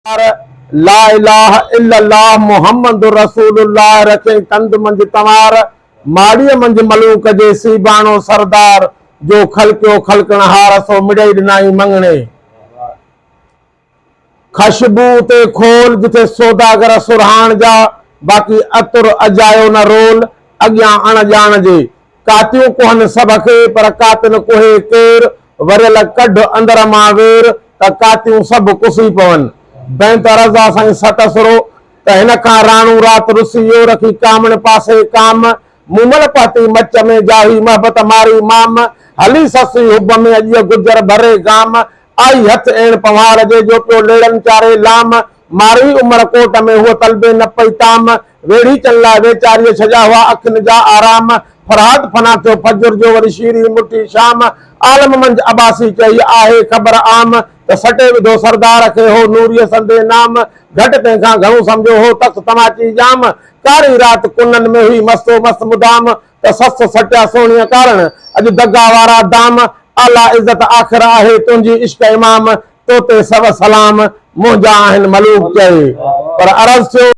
ला इलाहा इल्लल्लाह मुहम्मद रसूलुल्लाह रखे तंद मंज तवार माड़ीअ मंज मलूक जे सीबानो सरदार जो खलकियो खलकणहार सो मिड़ई ॾिनाई मंगणे खशबू ते खोल जिथे सौदागर सुरहान जा बाक़ी अतुर अजायो न रोल अॻियां अणजाण जे कातियूं कोहन सभ खे पर कातिल कोहे केर वरियल कढ अंदर मां वेर त कातियूं सभु कुसी पवन बैंत रज़ा साईं सतसरो त हिन खां राणू रात रुसियो रखी कामण पासे काम मुमल पाती मच में जाही महबत मारी माम हली ससी हुब में अॼु गुजर भरे गाम आई हथ एण पवार जे जो पियो लेड़न चारे लाम मारी उमर कोट में हुआ तलबे न पई ताम वेड़ी चल्ला वेचारी छजा हुआ अखिन जा आराम फरहाद फना थियो फजर जो वरी शीरी मुठी शाम आलम मंज अबासी चई आहे ख़बर आम त सटे विधो सरदार खे हो नूरीअ संदे नाम घट तंहिंखां घणो समझो हो तख्त तमाची जाम कारी रात कुनन में हुई मस्तो मस्त मुदाम त सस सटिया सोणीअ कारण अॼु दगा वारा दाम आला इज्जत आख़िर आहे तुंहिंजी इश्क इमाम तोते सब सलाम मुंहिंजा आहिनि मलूक चए पर अर्ज़ थियो